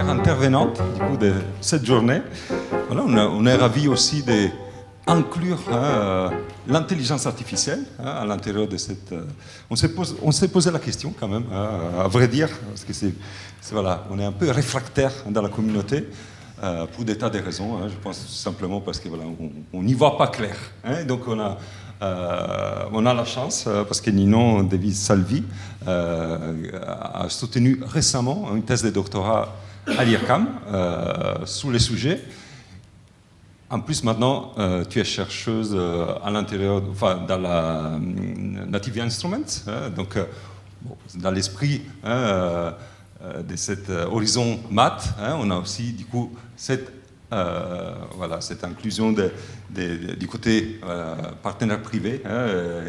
intervenante du coup, de cette journée. Voilà, on est ravis aussi d'inclure l'intelligence artificielle à l'intérieur de cette... On s'est posé la question quand même, à vrai dire, parce que voilà, on est un peu réfractaire dans la communauté. Pour des tas de raisons, je pense simplement parce que voilà, on n'y voit pas clair. Donc on a la chance, parce que Ninon Davis Salvi a soutenu récemment une thèse de doctorat à l'IRCAM sur les sujets. En plus, maintenant, tu es chercheuse à l'intérieur, enfin, dans la Native Instruments, donc dans l'esprit de cet horizon maths, on a aussi du coup cette inclusion du côté partenaire privé,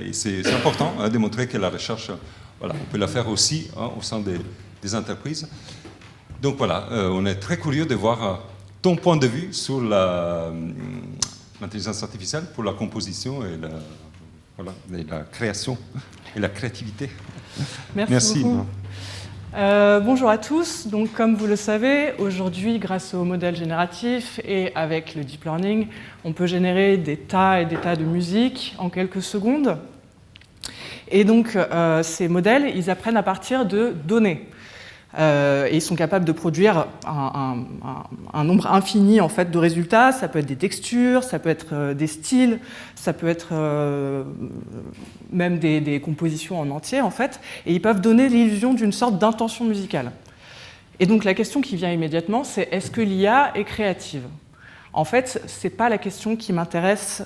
et c'est important de montrer que la recherche, voilà, on peut la faire aussi au sein des entreprises. Donc voilà, on est très curieux de voir ton point de vue sur l'intelligence artificielle pour la composition et la création et la créativité. Merci beaucoup. Bonjour à tous. Donc, comme vous le savez, aujourd'hui, grâce au modèle génératif et avec le deep learning, on peut générer des tas et des tas de musique en quelques secondes. Et donc, ces modèles, ils apprennent à partir de données. Et ils sont capables de produire un nombre infini en fait, de résultats. Ça peut être des textures, ça peut être des styles, ça peut être même des compositions en entier en fait. Et ils peuvent donner l'illusion d'une sorte d'intention musicale. Et donc la question qui vient immédiatement, c'est est-ce que l'IA est créative ? En fait, ce n'est pas la question qui m'intéresse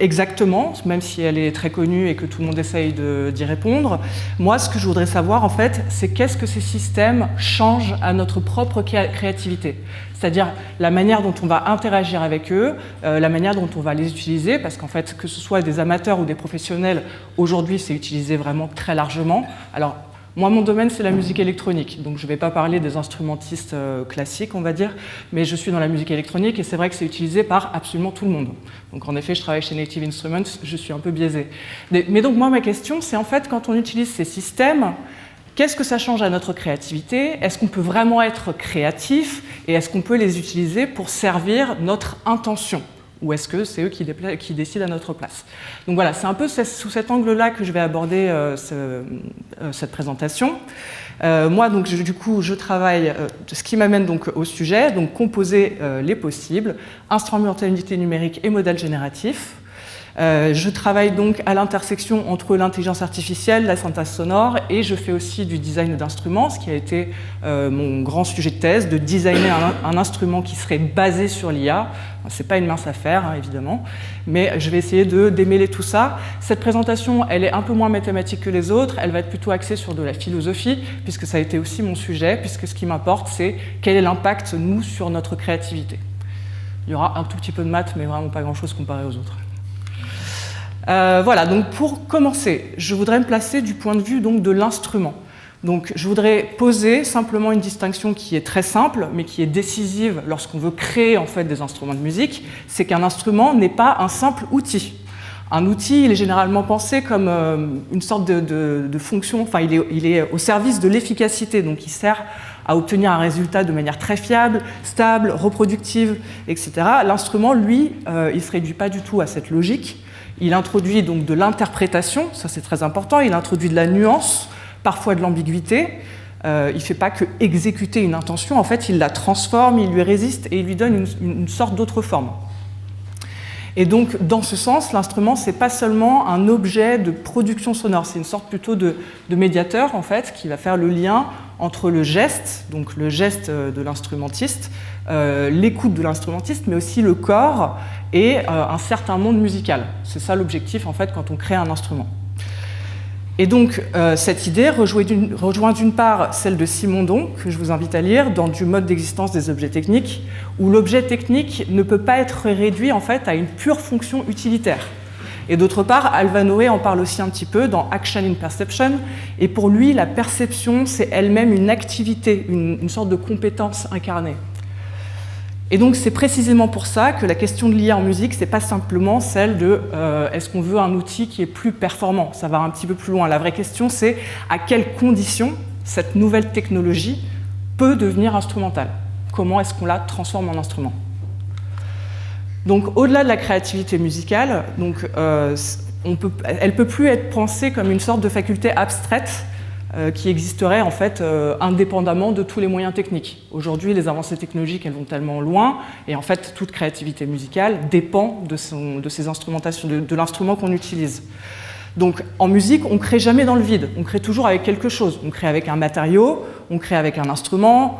exactement, même si elle est très connue et que tout le monde essaye d'y répondre. Moi, ce que je voudrais savoir, en fait, c'est qu'est-ce que ces systèmes changent à notre propre créativité. C'est-à-dire la manière dont on va interagir avec eux, la manière dont on va les utiliser, parce qu'en fait, que ce soit des amateurs ou des professionnels, aujourd'hui, c'est utilisé vraiment très largement. Alors, moi, mon domaine, c'est la musique électronique, donc je ne vais pas parler des instrumentistes classiques, on va dire, mais je suis dans la musique électronique et c'est vrai que c'est utilisé par absolument tout le monde. Donc en effet, je travaille chez Native Instruments, je suis un peu biaisée. Mais donc moi, ma question, c'est en fait, quand on utilise ces systèmes, qu'est-ce que ça change à notre créativité ? Est-ce qu'on peut vraiment être créatif et est-ce qu'on peut les utiliser pour servir notre intention ? Ou est-ce que c'est eux qui décident à notre place? Donc voilà, c'est un peu sous cet angle-là que je vais aborder cette présentation. Moi, donc, du coup, je travaille, ce qui m'amène donc au sujet, donc composer les possibles, instrumentalité numérique et modèle génératif. Je travaille donc à l'intersection entre l'intelligence artificielle, la synthèse sonore, et je fais aussi du design d'instruments, ce qui a été mon grand sujet de thèse, de designer un instrument qui serait basé sur l'IA. Ce n'est pas une mince affaire, hein, évidemment, mais je vais essayer de démêler tout ça. Cette présentation, elle est un peu moins mathématique que les autres, elle va être plutôt axée sur de la philosophie, puisque ça a été aussi mon sujet, puisque ce qui m'importe, c'est quel est l'impact, nous, sur notre créativité. Il y aura un tout petit peu de maths, mais vraiment pas grand-chose comparé aux autres. Voilà, donc pour commencer, je voudrais me placer du point de vue donc, de l'instrument. Donc je voudrais poser simplement une distinction qui est très simple, mais qui est décisive lorsqu'on veut créer en fait, des instruments de musique, c'est qu'un instrument n'est pas un simple outil. Un outil, il est généralement pensé comme une sorte de fonction, enfin il est au service de l'efficacité, donc il sert à obtenir un résultat de manière très fiable, stable, reproductive, etc. L'instrument, lui, il ne se réduit pas du tout à cette logique. Il introduit donc de l'interprétation, ça c'est très important, il introduit de la nuance, parfois de l'ambiguïté. Il ne fait pas que exécuter une intention, en fait il la transforme, il lui résiste et il lui donne une sorte d'autre forme. Et donc dans ce sens, l'instrument c'est pas seulement un objet de production sonore, c'est une sorte plutôt de médiateur en fait, qui va faire le lien entre le geste, donc le geste de l'instrumentiste, l'écoute de l'instrumentiste, mais aussi le corps et un certain monde musical. C'est ça l'objectif en fait quand on crée un instrument. Et donc cette idée rejoint d'une part celle de Simondon, que je vous invite à lire, dans Du mode d'existence des objets techniques, où l'objet technique ne peut pas être réduit en fait à une pure fonction utilitaire. Et d'autre part, Alvanoé en parle aussi un petit peu dans Action in Perception, et pour lui, la perception, c'est elle-même une activité, une sorte de compétence incarnée. Et donc c'est précisément pour ça que la question de l'IA en musique, c'est pas simplement celle de est-ce qu'on veut un outil qui est plus performant, ça va un petit peu plus loin. La vraie question, c'est à quelles conditions cette nouvelle technologie peut devenir instrumentale. Comment est-ce qu'on la transforme en instrument? Donc, au-delà de la créativité musicale, donc, elle ne peut plus être pensée comme une sorte de faculté abstraite qui existerait en fait indépendamment de tous les moyens techniques. Aujourd'hui, les avancées technologiques, elles vont tellement loin, et en fait, toute créativité musicale dépend de ces instrumentations, de l'instrument qu'on utilise. Donc, en musique, on ne crée jamais dans le vide, on crée toujours avec quelque chose. On crée avec un matériau, on crée avec un instrument,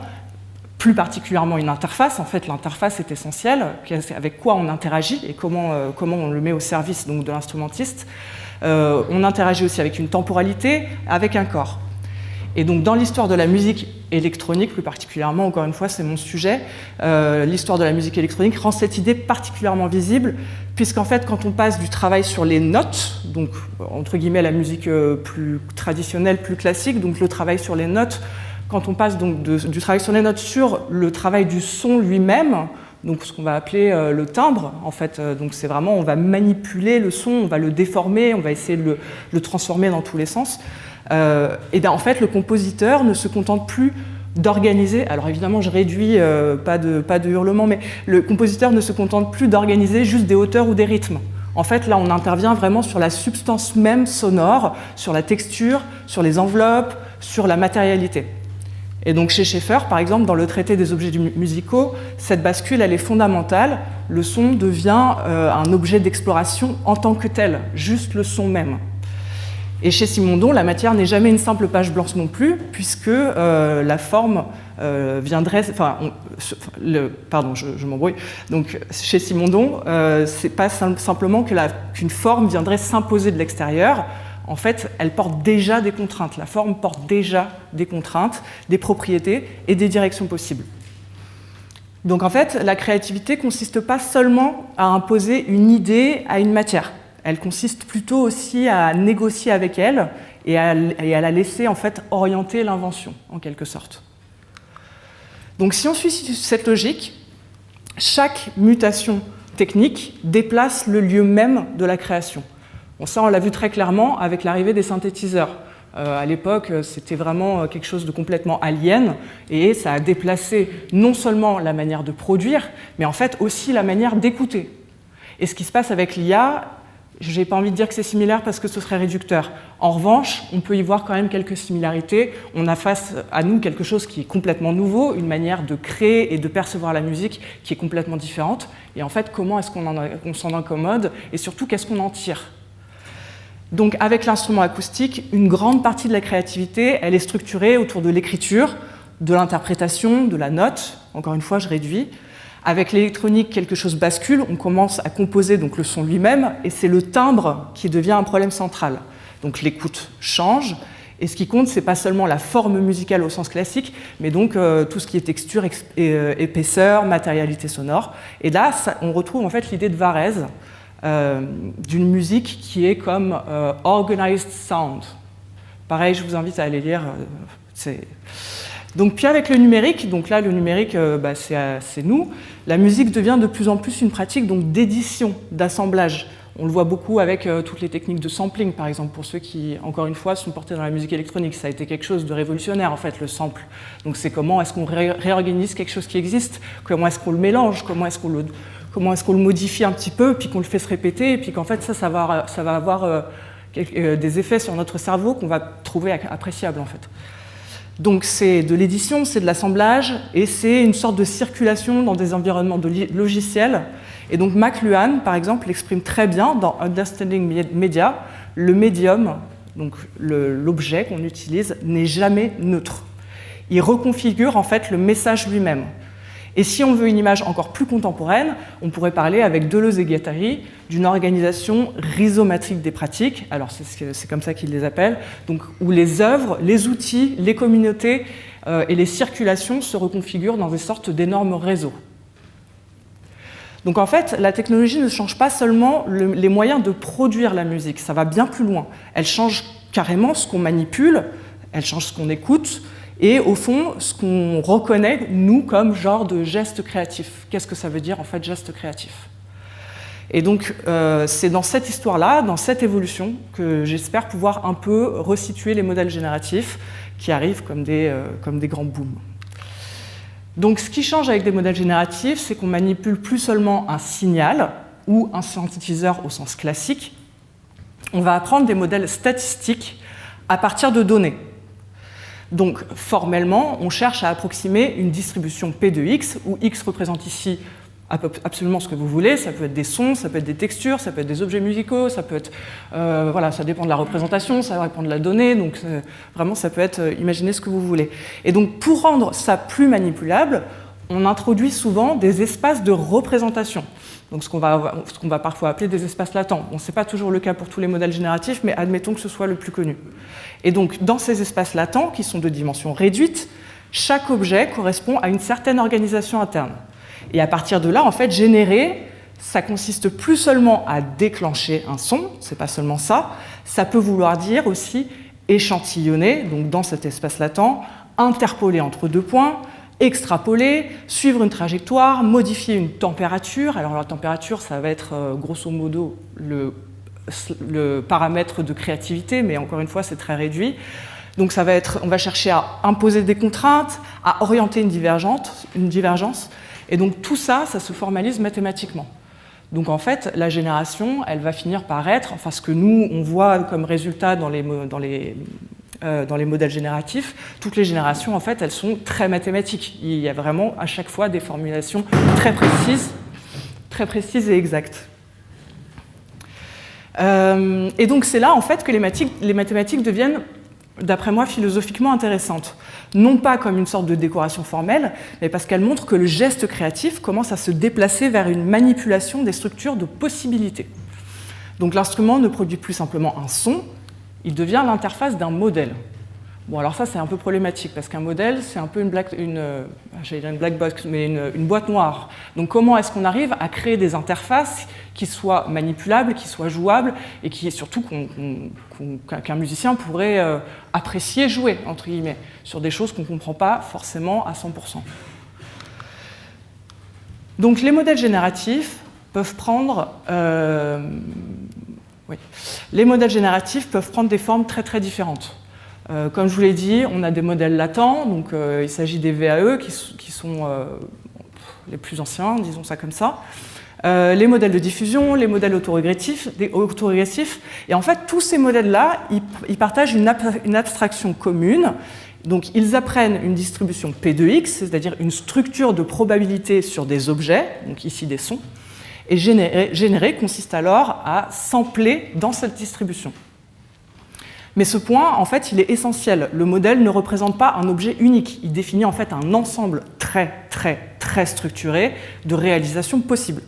plus particulièrement une interface. En fait, l'interface est essentielle, avec quoi on interagit et comment on le met au service donc, de l'instrumentiste. On interagit aussi avec une temporalité, avec un corps. Et donc, dans l'histoire de la musique électronique, plus particulièrement, encore une fois, c'est mon sujet, l'histoire de la musique électronique rend cette idée particulièrement visible, puisqu'en fait, quand on passe du travail sur les notes, donc, entre guillemets, la musique plus traditionnelle, plus classique, donc le travail sur les notes, quand on passe donc du travail sur les notes sur le travail du son lui-même, donc ce qu'on va appeler le timbre, en fait, donc c'est vraiment, on va manipuler le son, on va le déformer, on va essayer de le transformer dans tous les sens. Et bien en fait, le compositeur ne se contente plus d'organiser, alors évidemment je réduis, pas de hurlement, mais le compositeur ne se contente plus d'organiser juste des hauteurs ou des rythmes. En fait, là, on intervient vraiment sur la substance même sonore, sur la texture, sur les enveloppes, sur la matérialité. Et donc chez Schaeffer, par exemple, dans le traité des objets musicaux, cette bascule, elle est fondamentale. Le son devient un objet d'exploration en tant que tel, juste le son même. Et chez Simondon, la matière n'est jamais une simple page blanche non plus, puisque la forme viendrait... pardon, je m'embrouille. Donc chez Simondon, c'est pas simplement qu'une forme viendrait s'imposer de l'extérieur. En fait, elle porte déjà des contraintes. La forme porte déjà des contraintes, des propriétés et des directions possibles. Donc en fait, la créativité ne consiste pas seulement à imposer une idée à une matière. Elle consiste plutôt aussi à négocier avec elle et à la laisser en fait orienter l'invention, en quelque sorte. Donc si on suit cette logique, chaque mutation technique déplace le lieu même de la création. Bon, ça, on l'a vu très clairement avec l'arrivée des synthétiseurs. À l'époque, c'était vraiment quelque chose de complètement alien et ça a déplacé non seulement la manière de produire, mais en fait aussi la manière d'écouter. Et ce qui se passe avec l'IA, je n'ai pas envie de dire que c'est similaire parce que ce serait réducteur. En revanche, on peut y voir quand même quelques similarités. On a face à nous quelque chose qui est complètement nouveau, une manière de créer et de percevoir la musique qui est complètement différente. Et en fait, comment est-ce qu'on s'en accommode et surtout, qu'est-ce qu'on en tire ? Donc avec l'instrument acoustique, une grande partie de la créativité, elle est structurée autour de l'écriture, de l'interprétation, de la note. Encore une fois, je réduis. Avec l'électronique, quelque chose bascule, on commence à composer donc, le son lui-même, et c'est le timbre qui devient un problème central. Donc l'écoute change, et ce qui compte, c'est pas seulement la forme musicale au sens classique, mais donc tout ce qui est texture, épaisseur, matérialité sonore. Et là, on retrouve en fait l'idée de Varèse, d'une musique qui est comme organized sound. Pareil, je vous invite à aller lire. Donc, puis avec le numérique, donc là le numérique c'est nous, la musique devient de plus en plus une pratique donc, d'édition, d'assemblage. On le voit beaucoup avec toutes les techniques de sampling, par exemple, pour ceux qui, encore une fois, sont portés dans la musique électronique. Ça a été quelque chose de révolutionnaire, en fait, le sample. Donc c'est comment est-ce qu'on réorganise quelque chose qui existe, comment est-ce qu'on le mélange, comment est-ce qu'on le modifie un petit peu, puis qu'on le fait se répéter, et puis qu'en fait ça va avoir des effets sur notre cerveau qu'on va trouver appréciables en fait. Donc c'est de l'édition, c'est de l'assemblage, et c'est une sorte de circulation dans des environnements logiciels. Et donc McLuhan, par exemple, l'exprime très bien dans Understanding Media, le médium, donc l'objet qu'on utilise, n'est jamais neutre. Il reconfigure en fait le message lui-même. Et si on veut une image encore plus contemporaine, on pourrait parler avec Deleuze et Guattari d'une organisation rhizomatique des pratiques, alors c'est comme ça qu'ils les appellent, donc où les œuvres, les outils, les communautés et les circulations se reconfigurent dans des sortes d'énormes réseaux. Donc en fait, la technologie ne change pas seulement les moyens de produire la musique, ça va bien plus loin. Elle change carrément ce qu'on manipule, elle change ce qu'on écoute, et au fond, ce qu'on reconnaît, nous, comme genre de geste créatif. Qu'est-ce que ça veut dire, en fait, geste créatif ? Et donc, c'est dans cette histoire-là, dans cette évolution, que j'espère pouvoir un peu resituer les modèles génératifs qui arrivent comme des grands booms. Donc ce qui change avec des modèles génératifs, c'est qu'on manipule plus seulement un signal ou un synthétiseur au sens classique. On va apprendre des modèles statistiques à partir de données. Donc formellement, on cherche à approximer une distribution P de X, où X représente ici absolument ce que vous voulez. Ça peut être des sons, ça peut être des textures, ça peut être des objets musicaux, ça peut être, voilà, ça dépend de la représentation, ça dépend de la donnée, donc vraiment ça peut être, imaginez ce que vous voulez. Et donc pour rendre ça plus manipulable, on introduit souvent des espaces de représentation. Donc ce qu'on va parfois appeler des espaces latents. Bon, ce n'est pas toujours le cas pour tous les modèles génératifs, mais admettons que ce soit le plus connu. Et donc dans ces espaces latents, qui sont de dimension réduite, chaque objet correspond à une certaine organisation interne. Et à partir de là, en fait, générer, ça consiste plus seulement à déclencher un son, c'est pas seulement ça, ça peut vouloir dire aussi échantillonner, donc dans cet espace latent, interpoler entre deux points, extrapoler, suivre une trajectoire, modifier une température. Alors la température, ça va être grosso modo le paramètre de créativité, mais encore une fois, c'est très réduit. Donc ça va être, on va chercher à imposer des contraintes, à orienter une divergence. Et donc tout ça, ça se formalise mathématiquement. Donc en fait, la génération, elle va finir par être, enfin ce que nous, on voit comme résultat dans les modèles génératifs, toutes les générations, en fait, elles sont très mathématiques. Il y a vraiment à chaque fois des formulations très précises et exactes. Et donc c'est là, en fait, que les mathématiques deviennent, d'après moi, philosophiquement intéressantes. Non pas comme une sorte de décoration formelle, mais parce qu'elles montrent que le geste créatif commence à se déplacer vers une manipulation des structures de possibilités. Donc l'instrument ne produit plus simplement un son, il devient l'interface d'un modèle. Bon, alors ça, c'est un peu problématique, parce qu'un modèle, c'est un peu une black box, mais une boîte noire. Donc comment est-ce qu'on arrive à créer des interfaces qui soient manipulables, qui soient jouables, et qui surtout qu'un musicien pourrait apprécier jouer, entre guillemets, sur des choses qu'on ne comprend pas forcément à 100%. Donc les modèles génératifs peuvent prendre... Les modèles génératifs peuvent prendre des formes très très différentes. Comme je vous l'ai dit, on a des modèles latents, donc il s'agit des VAE qui sont les plus anciens, disons ça comme ça. Les modèles de diffusion, les modèles autorégressifs, et en fait tous ces modèles-là, ils partagent une abstraction commune. Donc ils apprennent une distribution P de X, c'est-à-dire une structure de probabilité sur des objets, donc ici des sons, et générer consiste alors à sampler dans cette distribution. Mais ce point, en fait, il est essentiel. Le modèle ne représente pas un objet unique. Il définit en fait un ensemble très, très, très structuré de réalisations possibles.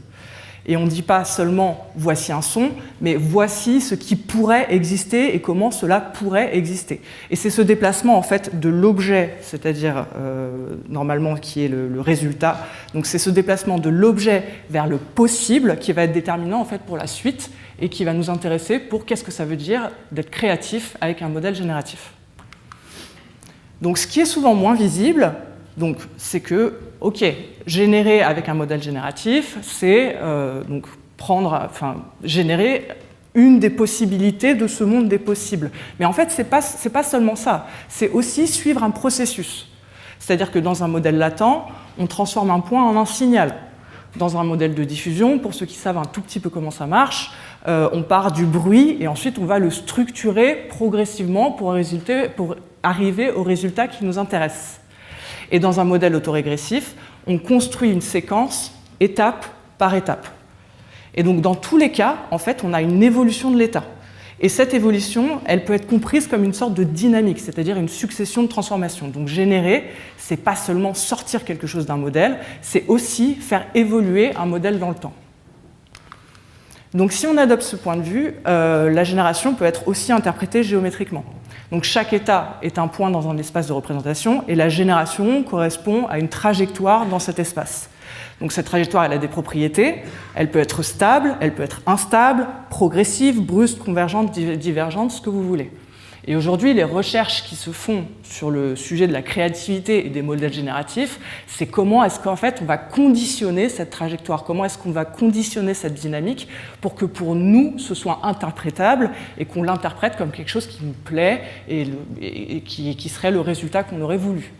Et on ne dit pas seulement « voici un son », mais « voici ce qui pourrait exister et comment cela pourrait exister ». Et c'est ce déplacement en fait de l'objet, c'est-à-dire normalement qui est le résultat. Donc c'est ce déplacement de l'objet vers le possible qui va être déterminant en fait pour la suite et qui va nous intéresser pour qu'est-ce que ça veut dire d'être créatif avec un modèle génératif. Donc ce qui est souvent moins visible, c'est que, ok, générer avec un modèle génératif, c'est générer une des possibilités de ce monde des possibles. Mais en fait, c'est pas seulement ça, c'est aussi suivre un processus. C'est-à-dire que dans un modèle latent, on transforme un point en un signal. Dans un modèle de diffusion, pour ceux qui savent un tout petit peu comment ça marche, on part du bruit et ensuite on va le structurer progressivement pour arriver au résultat qui nous intéresse. Et dans un modèle autorégressif, on construit une séquence étape par étape. Et donc dans tous les cas, en fait, on a une évolution de l'état. Et cette évolution, elle peut être comprise comme une sorte de dynamique, c'est-à-dire une succession de transformations. Donc générer, c'est pas seulement sortir quelque chose d'un modèle, c'est aussi faire évoluer un modèle dans le temps. Donc si on adopte ce point de vue, la génération peut être aussi interprétée géométriquement. Donc chaque état est un point dans un espace de représentation et la génération correspond à une trajectoire dans cet espace. Donc cette trajectoire, elle a des propriétés, elle peut être stable, elle peut être instable, progressive, brusque, convergente, divergente, ce que vous voulez. Et aujourd'hui, les recherches qui se font sur le sujet de la créativité et des modèles génératifs, c'est comment est-ce qu'en fait on va conditionner cette trajectoire, comment est-ce qu'on va conditionner cette dynamique pour que pour nous, ce soit interprétable et qu'on l'interprète comme quelque chose qui nous plaît et qui serait le résultat qu'on aurait voulu.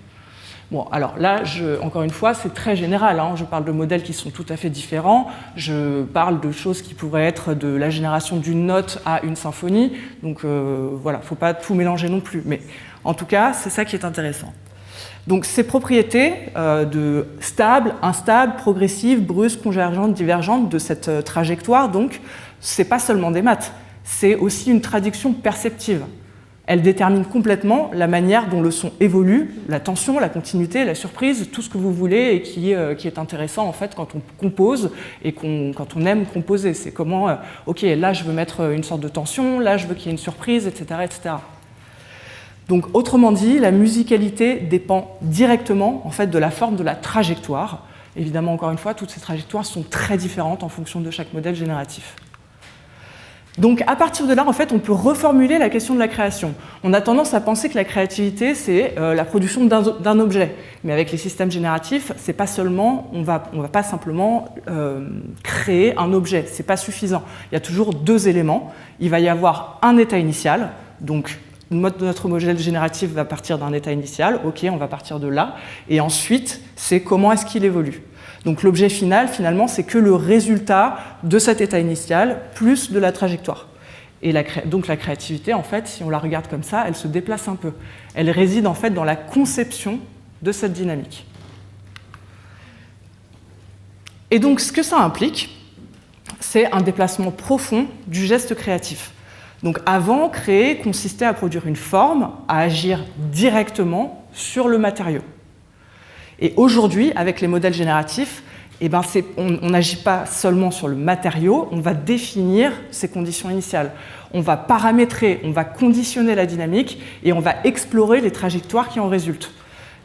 Bon, alors là, encore une fois, c'est très général, hein. Je parle de modèles qui sont tout à fait différents, je parle de choses qui pourraient être de la génération d'une note à une symphonie, donc voilà, il ne faut pas tout mélanger non plus, mais en tout cas, c'est ça qui est intéressant. Donc ces propriétés de stable, instable, progressive, brusque, convergente, divergente de cette trajectoire, donc, ce n'est pas seulement des maths, c'est aussi une traduction perceptive. Elle détermine complètement la manière dont le son évolue, la tension, la continuité, la surprise, tout ce que vous voulez et qui est intéressant en fait quand on compose et quand on aime composer. C'est comment, ok, là je veux mettre une sorte de tension, là je veux qu'il y ait une surprise, etc., etc. Donc autrement dit, la musicalité dépend directement en fait de la forme de la trajectoire. Évidemment, encore une fois, toutes ces trajectoires sont très différentes en fonction de chaque modèle génératif. Donc à partir de là, en fait, on peut reformuler la question de la création. On a tendance à penser que la créativité, c'est la production d'un objet. Mais avec les systèmes génératifs, c'est pas seulement, on va pas simplement créer un objet, c'est pas suffisant. Il y a toujours deux éléments. Il va y avoir un état initial, donc notre modèle génératif va partir d'un état initial, ok, on va partir de là, et ensuite, c'est comment est-ce qu'il évolue. Donc l'objet final, finalement, c'est que le résultat de cet état initial plus de la trajectoire. Et donc la créativité, en fait, si on la regarde comme ça, elle se déplace un peu. Elle réside en fait dans la conception de cette dynamique. Et donc ce que ça implique, c'est un déplacement profond du geste créatif. Donc avant, créer consistait à produire une forme, à agir directement sur le matériau. Et aujourd'hui, avec les modèles génératifs, eh ben on n'agit pas seulement sur le matériau, on va définir ses conditions initiales. On va paramétrer, on va conditionner la dynamique et on va explorer les trajectoires qui en résultent.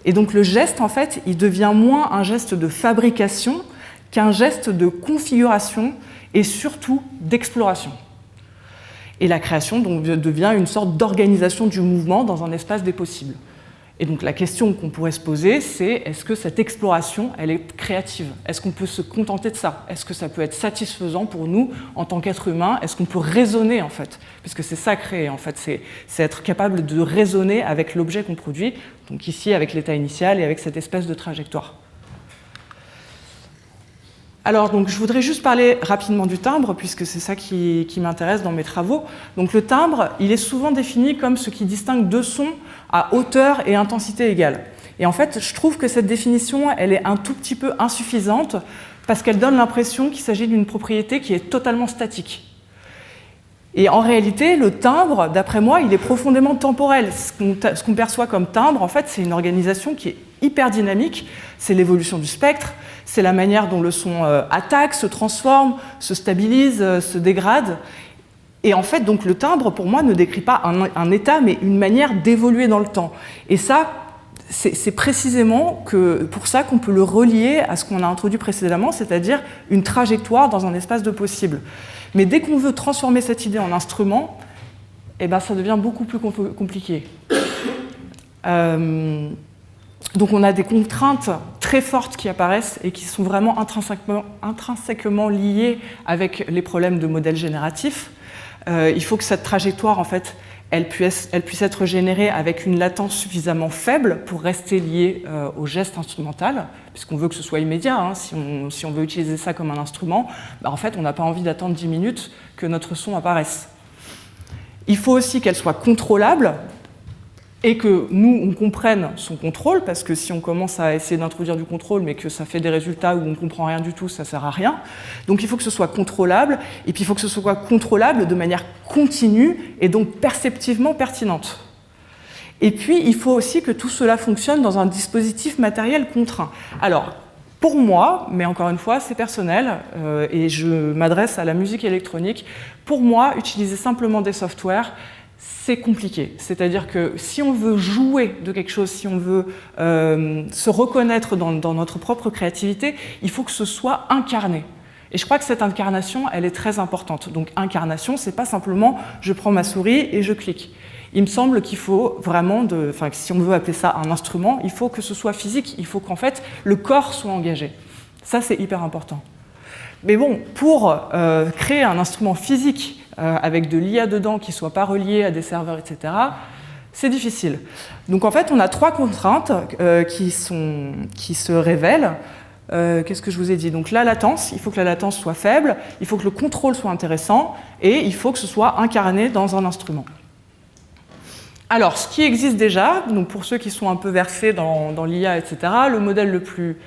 Et donc le geste, en fait, il devient moins un geste de fabrication qu'un geste de configuration et surtout d'exploration. Et la création donc, devient une sorte d'organisation du mouvement dans un espace des possibles. Et donc la question qu'on pourrait se poser, c'est est-ce que cette exploration, elle est créative? Est-ce qu'on peut se contenter de ça? Est-ce que ça peut être satisfaisant pour nous en tant qu'être humain? Est-ce qu'on peut raisonner en fait? Parce que c'est ça créer en fait, c'est être capable de raisonner avec l'objet qu'on produit, donc ici avec l'état initial et avec cette espèce de trajectoire. Alors, donc, je voudrais juste parler rapidement du timbre, puisque c'est ça qui m'intéresse dans mes travaux. Donc, le timbre, il est souvent défini comme ce qui distingue deux sons à hauteur et intensité égale. Et en fait, je trouve que cette définition, elle est un tout petit peu insuffisante, parce qu'elle donne l'impression qu'il s'agit d'une propriété qui est totalement statique. Et en réalité, le timbre, d'après moi, il est profondément temporel. Ce qu'on perçoit comme timbre, en fait, c'est une organisation qui est hyper dynamique. C'est l'évolution du spectre, c'est la manière dont le son attaque, se transforme, se stabilise, se dégrade. Et en fait, donc, le timbre, pour moi, ne décrit pas un état, mais une manière d'évoluer dans le temps. Et ça, c'est précisément pour ça qu'on peut le relier à ce qu'on a introduit précédemment, c'est-à-dire une trajectoire dans un espace de possible. Mais dès qu'on veut transformer cette idée en instrument, eh ben, ça devient beaucoup plus compliqué. Donc on a des contraintes très fortes qui apparaissent et qui sont vraiment intrinsèquement liées avec les problèmes de modèles génératifs. Il faut que cette trajectoire, en fait, elle puisse être générée avec une latence suffisamment faible pour rester liée au geste instrumental, puisqu'on veut que ce soit immédiat. Hein. Si on veut utiliser ça comme un instrument, bah en fait, on n'a pas envie d'attendre 10 minutes que notre son apparaisse. Il faut aussi qu'elle soit contrôlable et que nous, on comprenne son contrôle, parce que si on commence à essayer d'introduire du contrôle, mais que ça fait des résultats où on ne comprend rien du tout, ça ne sert à rien. Donc il faut que ce soit contrôlable, et puis il faut que ce soit contrôlable de manière continue et donc perceptivement pertinente. Et puis, il faut aussi que tout cela fonctionne dans un dispositif matériel contraint. Alors, pour moi, mais encore une fois, c'est personnel, et je m'adresse à la musique électronique, pour moi, utiliser simplement des softwares, c'est compliqué. C'est-à-dire que si on veut jouer de quelque chose, si on veut se reconnaître dans notre propre créativité, il faut que ce soit incarné. Et je crois que cette incarnation, elle est très importante. Donc incarnation, c'est pas simplement je prends ma souris et je clique. Il me semble qu'il faut vraiment, si on veut appeler ça un instrument, il faut que ce soit physique, il faut qu'en fait le corps soit engagé. Ça, c'est hyper important. Mais bon, pour créer un instrument physique avec de l'IA dedans qui ne soit pas relié à des serveurs, etc., c'est difficile. Donc en fait, on a 3 contraintes qui se révèlent. Qu'est-ce que je vous ai dit? Donc la latence, il faut que la latence soit faible, il faut que le contrôle soit intéressant, et il faut que ce soit incarné dans un instrument. Alors, ce qui existe déjà, donc pour ceux qui sont un peu versés dans l'IA, etc., le modèle le plus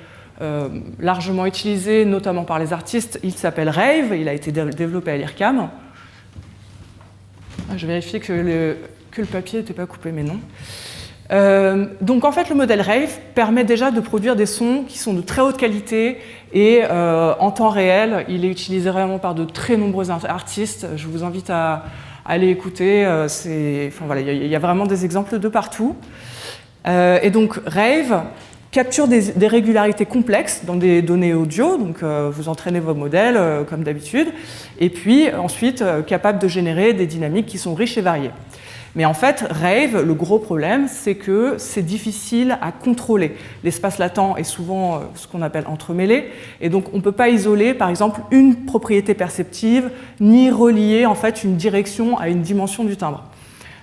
largement utilisé, notamment par les artistes, il s'appelle Rave, il a été développé à l'IRCAM. Je vérifie que le papier n'était pas coupé, mais non. Donc en fait, le modèle Rave permet déjà de produire des sons qui sont de très haute qualité et en temps réel. Il est utilisé vraiment par de très nombreux artistes. Je vous invite à aller écouter. Enfin, voilà, il y a vraiment des exemples de partout. Et donc Rave capture des régularités complexes dans des données audio. Donc vous entraînez vos modèles comme d'habitude. Et puis ensuite, capable de générer des dynamiques qui sont riches et variées. Mais en fait, Rave, le gros problème, c'est que c'est difficile à contrôler. L'espace latent est souvent ce qu'on appelle entremêlé, et donc on ne peut pas isoler, par exemple, une propriété perceptive, ni relier en fait une direction à une dimension du timbre.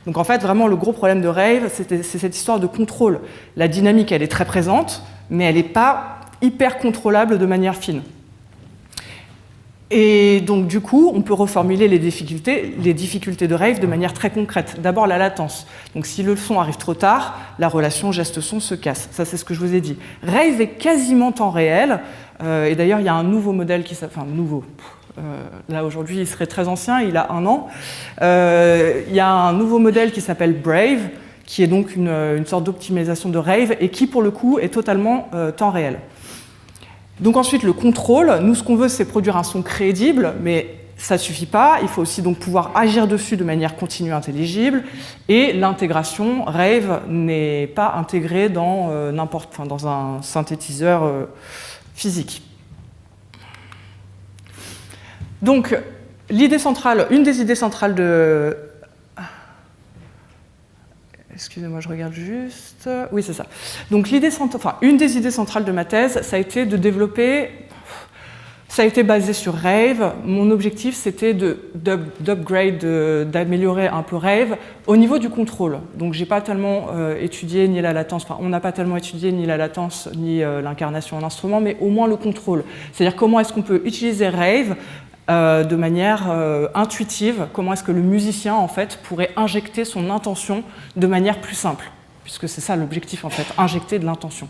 Donc en fait, vraiment, le gros problème de Rave, c'est cette histoire de contrôle. La dynamique, elle est très présente, mais elle n'est pas hyper contrôlable de manière fine. Et donc, du coup, on peut reformuler les difficultés de Rave de manière très concrète. D'abord, la latence. Donc, si le son arrive trop tard, la relation geste-son se casse. Ça, c'est ce que je vous ai dit. Rave est quasiment temps réel. Et d'ailleurs, il y a un nouveau modèle qui s'appelle... Enfin, nouveau. Là, aujourd'hui, il serait très ancien, il a 1 an. Il y a un nouveau modèle qui s'appelle Brave, qui est donc une sorte d'optimisation de Rave et qui, pour le coup, est totalement temps réel. Donc ensuite, le contrôle, nous ce qu'on veut c'est produire un son crédible, mais ça ne suffit pas, il faut aussi donc pouvoir agir dessus de manière continue intelligible, et l'intégration, Rave n'est pas intégrée dans, dans un synthétiseur physique. Donc l'idée centrale, une des idées centrales de... Excusez-moi, je regarde juste... Oui, c'est ça. Donc, une des idées centrales de ma thèse, ça a été de développer... Ça a été basé sur Rave. Mon objectif, c'était d'upgrade, d'améliorer un peu Rave au niveau du contrôle. Donc, j'ai pas tellement étudié ni la latence... Enfin, on n'a pas tellement étudié ni la latence, ni l'incarnation en instrument, mais au moins le contrôle. C'est-à-dire comment est-ce qu'on peut utiliser Rave de manière intuitive, comment est-ce que le musicien en fait pourrait injecter son intention de manière plus simple, puisque c'est ça l'objectif en fait, injecter de l'intention.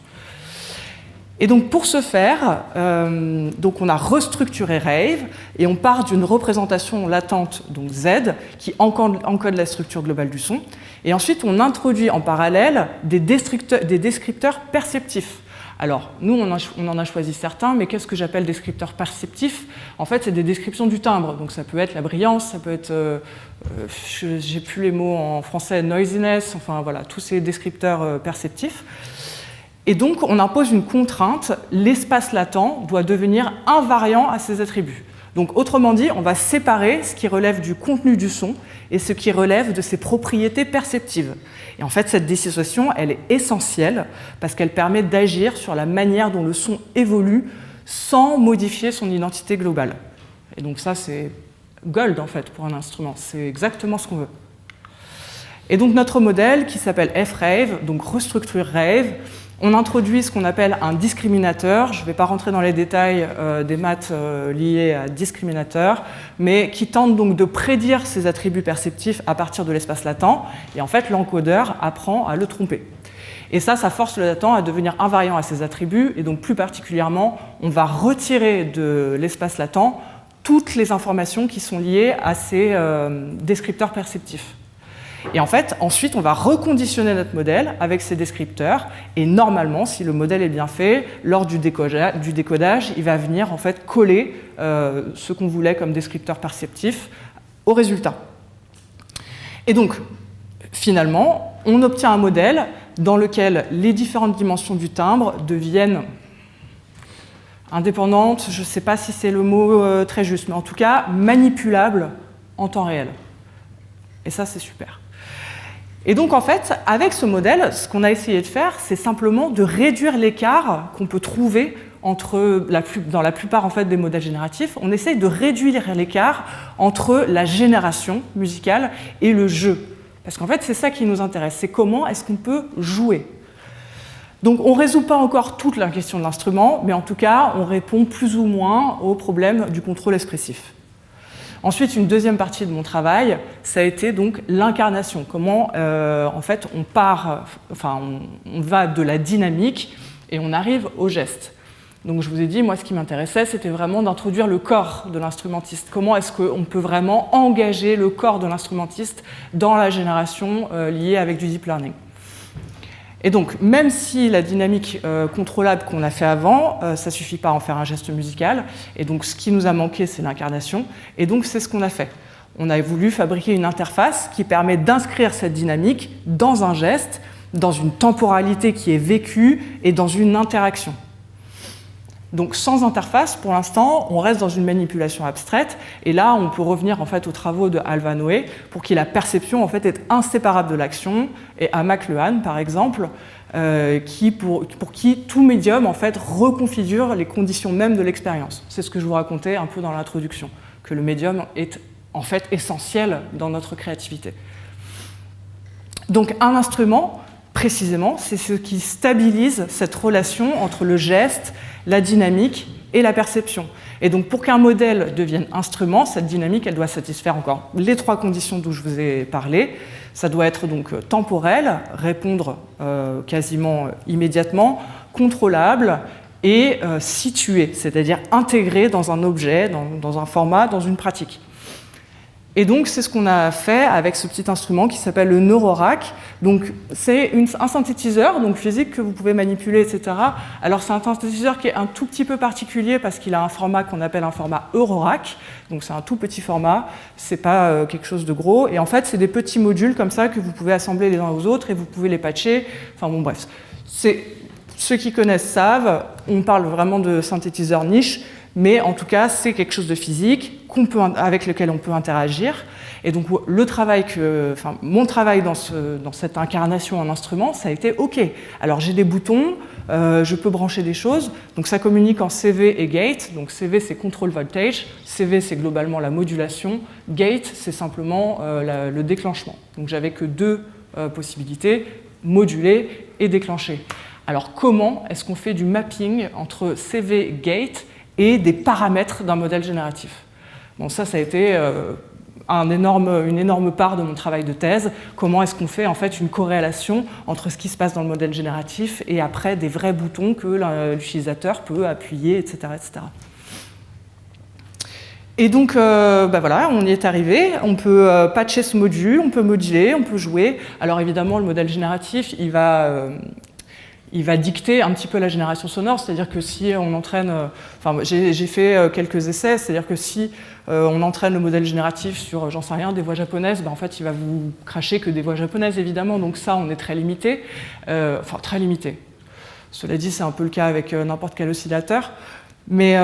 Et donc pour ce faire, donc on a restructuré Rave et on part d'une représentation latente, donc Z, qui encode la structure globale du son, et ensuite on introduit en parallèle des descripteurs perceptifs. Alors, nous, on en a choisi certains, mais qu'est-ce que j'appelle descripteurs perceptifs? En fait, c'est des descriptions du timbre. Donc, ça peut être la brillance, ça peut être, j'ai plus les mots en français, noisiness, enfin voilà, tous ces descripteurs perceptifs. Et donc, on impose une contrainte, l'espace latent doit devenir invariant à ces attributs. Donc, autrement dit, on va séparer ce qui relève du contenu du son et ce qui relève de ses propriétés perceptives. Et en fait, cette dissociation, elle est essentielle parce qu'elle permet d'agir sur la manière dont le son évolue sans modifier son identité globale. Et donc ça, c'est gold, en fait, pour un instrument. C'est exactement ce qu'on veut. Et donc notre modèle, qui s'appelle F-Rave, donc restructure Rave, on introduit ce qu'on appelle un discriminateur. Je ne vais pas rentrer dans les détails des maths liés à discriminateur, mais qui tente donc de prédire ces attributs perceptifs à partir de l'espace latent. Et en fait, l'encodeur apprend à le tromper. Et ça force le latent à devenir invariant à ces attributs. Et donc, plus particulièrement, on va retirer de l'espace latent toutes les informations qui sont liées à ces descripteurs perceptifs. Et en fait, ensuite, on va reconditionner notre modèle avec ces descripteurs. Et normalement, si le modèle est bien fait, lors du décodage, il va venir en fait coller ce qu'on voulait comme descripteur perceptif au résultat. Et donc, finalement, on obtient un modèle dans lequel les différentes dimensions du timbre deviennent indépendantes, je ne sais pas si c'est le mot très juste, mais en tout cas manipulables en temps réel. Et ça, c'est super. Et donc, en fait, avec ce modèle, ce qu'on a essayé de faire, c'est simplement de réduire l'écart qu'on peut trouver dans la plupart en fait, des modèles génératifs. On essaye de réduire l'écart entre la génération musicale et le jeu. Parce qu'en fait, c'est ça qui nous intéresse, c'est comment est-ce qu'on peut jouer. Donc on ne résout pas encore toute la question de l'instrument, mais en tout cas, on répond plus ou moins au problème du contrôle expressif. Ensuite, une deuxième partie de mon travail, ça a été donc l'incarnation. Comment, en fait, on va de la dynamique et on arrive au geste. Donc je vous ai dit, moi, ce qui m'intéressait, c'était vraiment d'introduire le corps de l'instrumentiste. Comment est-ce qu'on peut vraiment engager le corps de l'instrumentiste dans la génération liée avec du deep learning. Et donc, même si la dynamique contrôlable qu'on a fait avant, ça ne suffit pas à en faire un geste musical, et donc ce qui nous a manqué, c'est l'incarnation, et donc c'est ce qu'on a fait. On a voulu fabriquer une interface qui permet d'inscrire cette dynamique dans un geste, dans une temporalité qui est vécue et dans une interaction. Donc sans interface, pour l'instant, on reste dans une manipulation abstraite, et là, on peut revenir en fait aux travaux de Alva Noé pour qui la perception en fait est inséparable de l'action, et à McLuhan, par exemple, pour qui tout médium en fait reconfigure les conditions mêmes de l'expérience. C'est ce que je vous racontais un peu dans l'introduction, que le médium est en fait essentiel dans notre créativité. Donc un instrument, précisément, c'est ce qui stabilise cette relation entre le geste, la dynamique et la perception. Et donc pour qu'un modèle devienne instrument, cette dynamique, elle doit satisfaire encore les trois conditions dont je vous ai parlé. Ça doit être donc temporel, répondre quasiment immédiatement, contrôlable et situé, c'est-à-dire intégré dans un objet, dans un format, dans une pratique. Et donc, c'est ce qu'on a fait avec ce petit instrument qui s'appelle le Neurorack. Donc, c'est un synthétiseur donc physique que vous pouvez manipuler, etc. Alors, c'est un synthétiseur qui est un tout petit peu particulier parce qu'il a un format qu'on appelle un format Eurorack. Donc, c'est un tout petit format, c'est pas quelque chose de gros. Et en fait, c'est des petits modules comme ça que vous pouvez assembler les uns aux autres et vous pouvez les patcher. Enfin bon, bref. Ceux qui connaissent savent, on parle vraiment de synthétiseur niche. Mais en tout cas, c'est quelque chose de physique avec lequel on peut interagir. Et donc, mon travail dans cette incarnation en instrument, ça a été OK. Alors, j'ai des boutons, je peux brancher des choses. Donc, ça communique en CV et gate. Donc, CV, c'est control voltage. CV, c'est globalement la modulation. Gate, c'est simplement le déclenchement. Donc, j'avais que deux possibilités, moduler et déclencher. Alors, comment est-ce qu'on fait du mapping entre CV et gate et des paramètres d'un modèle génératif? Bon, ça a été une énorme part de mon travail de thèse. Comment est-ce qu'on fait en fait une corrélation entre ce qui se passe dans le modèle génératif et après des vrais boutons que l'utilisateur peut appuyer, etc., etc. Et donc, voilà, on y est arrivé. On peut patcher ce module, on peut moduler, on peut jouer. Alors évidemment, le modèle génératif, il va dicter un petit peu la génération sonore, c'est-à-dire que si on entraîne... j'ai fait quelques essais, c'est-à-dire que si on entraîne le modèle génératif sur, j'en sais rien, des voix japonaises, en fait, il va vous cracher que des voix japonaises, évidemment, donc ça, on est très limité. Très limité. Cela dit, c'est un peu le cas avec n'importe quel oscillateur. Mais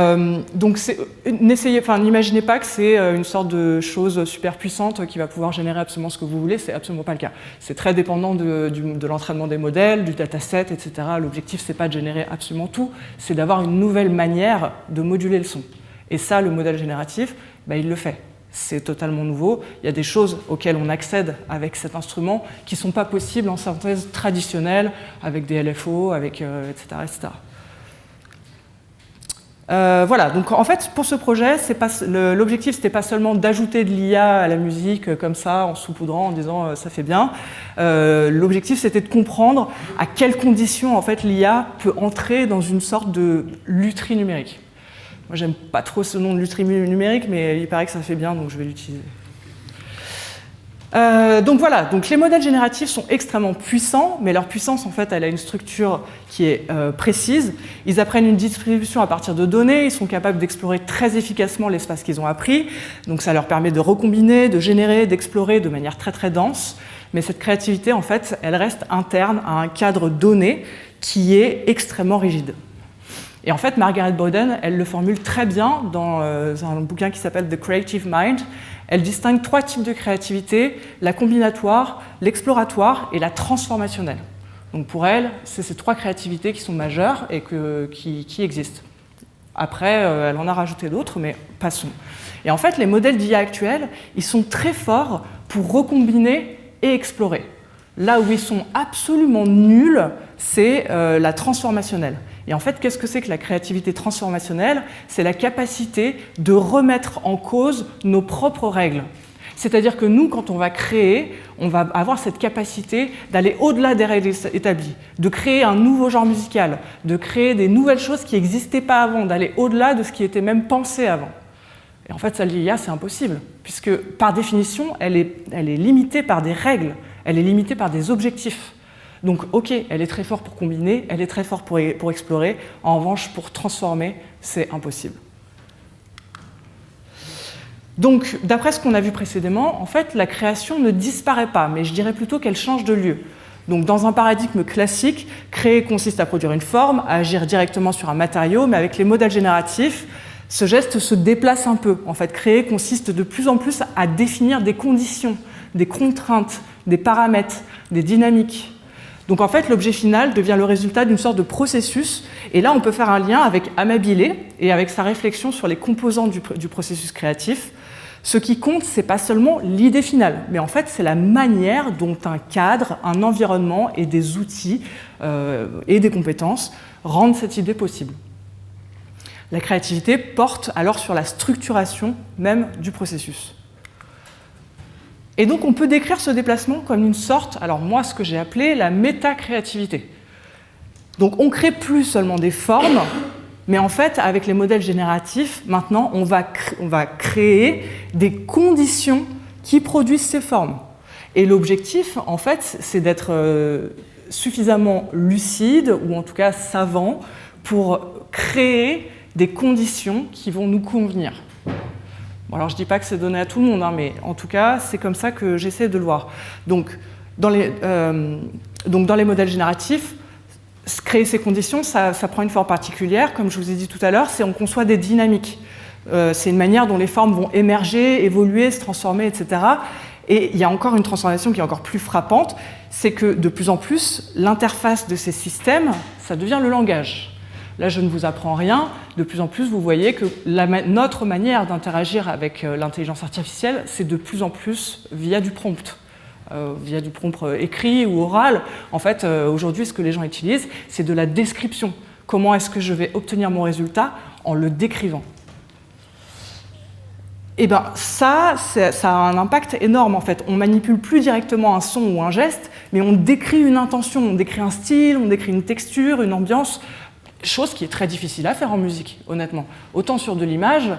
donc, n'imaginez pas que c'est une sorte de chose super puissante qui va pouvoir générer absolument ce que vous voulez, c'est absolument pas le cas. C'est très dépendant de l'entraînement des modèles, du dataset, etc. L'objectif, c'est pas de générer absolument tout, c'est d'avoir une nouvelle manière de moduler le son. Et ça, le modèle génératif, il le fait. C'est totalement nouveau. Il y a des choses auxquelles on accède avec cet instrument qui ne sont pas possibles en synthèse traditionnelle, avec des LFO, etc., etc. Voilà, donc en fait, pour ce projet, l'objectif, c'était pas seulement d'ajouter de l'IA à la musique comme ça, en saupoudrant, en disant ça fait bien. L'objectif, c'était de comprendre à quelles conditions en fait l'IA peut entrer dans une sorte de lutherie numérique. Moi, j'aime pas trop ce nom de lutherie numérique, mais il paraît que ça fait bien, donc je vais l'utiliser. Donc voilà, donc les modèles génératifs sont extrêmement puissants, mais leur puissance, en fait, elle a une structure qui est précise. Ils apprennent une distribution à partir de données, ils sont capables d'explorer très efficacement l'espace qu'ils ont appris, donc ça leur permet de recombiner, de générer, d'explorer de manière très très dense. Mais cette créativité, en fait, elle reste interne à un cadre donné qui est extrêmement rigide. Et en fait, Margaret Boden, elle le formule très bien dans un bouquin qui s'appelle The Creative Mind. Elle distingue trois types de créativité, la combinatoire, l'exploratoire et la transformationnelle. Donc pour elle, c'est ces trois créativités qui sont majeures et qui existent. Après, elle en a rajouté d'autres, mais passons. Et en fait, les modèles d'IA actuels, ils sont très forts pour recombiner et explorer. Là où ils sont absolument nuls, c'est la transformationnelle. Et en fait, qu'est-ce que c'est que la créativité transformationnelle? C'est la capacité de remettre en cause nos propres règles. C'est-à-dire que nous, quand on va créer, on va avoir cette capacité d'aller au-delà des règles établies, de créer un nouveau genre musical, de créer des nouvelles choses qui n'existaient pas avant, d'aller au-delà de ce qui était même pensé avant. Et en fait, ça, l'IA, c'est impossible, puisque par définition, elle est limitée par des règles, elle est limitée par des objectifs. Donc, ok, elle est très forte pour combiner, elle est très forte pour explorer, en revanche, pour transformer, c'est impossible. Donc, d'après ce qu'on a vu précédemment, en fait, la création ne disparaît pas, mais je dirais plutôt qu'elle change de lieu. Donc, dans un paradigme classique, créer consiste à produire une forme, à agir directement sur un matériau, mais avec les modèles génératifs, ce geste se déplace un peu. En fait, créer consiste de plus en plus à définir des conditions, des contraintes, des paramètres, des dynamiques. Donc en fait, l'objet final devient le résultat d'une sorte de processus. Et là, on peut faire un lien avec Amabile et avec sa réflexion sur les composants du processus créatif. Ce qui compte, ce n'est pas seulement l'idée finale, mais en fait, c'est la manière dont un cadre, un environnement et des outils et des compétences rendent cette idée possible. La créativité porte alors sur la structuration même du processus. Et donc on peut décrire ce déplacement comme une sorte, alors moi ce que j'ai appelé la métacréativité. Donc on ne crée plus seulement des formes, mais en fait avec les modèles génératifs, maintenant on va créer des conditions qui produisent ces formes. Et l'objectif en fait c'est d'être suffisamment lucide, ou en tout cas savant, pour créer des conditions qui vont nous convenir. Bon, alors je ne dis pas que c'est donné à tout le monde, hein, mais en tout cas, c'est comme ça que j'essaie de le voir. Donc, dans les modèles génératifs, créer ces conditions, ça prend une forme particulière. Comme je vous ai dit tout à l'heure, c'est on conçoit des dynamiques. C'est une manière dont les formes vont émerger, évoluer, se transformer, etc. Et il y a encore une transformation qui est encore plus frappante, c'est que de plus en plus, l'interface de ces systèmes, ça devient le langage. Là, je ne vous apprends rien. De plus en plus, vous voyez que notre manière d'interagir avec l'intelligence artificielle, c'est de plus en plus via du prompt écrit ou oral. En fait, aujourd'hui, ce que les gens utilisent, c'est de la description. Comment est-ce que je vais obtenir mon résultat en le décrivant? Et bien, ça a un impact énorme, en fait. On manipule plus directement un son ou un geste, mais on décrit une intention, on décrit un style, on décrit une texture, une ambiance. Chose qui est très difficile à faire en musique, honnêtement. Autant sur de l'image,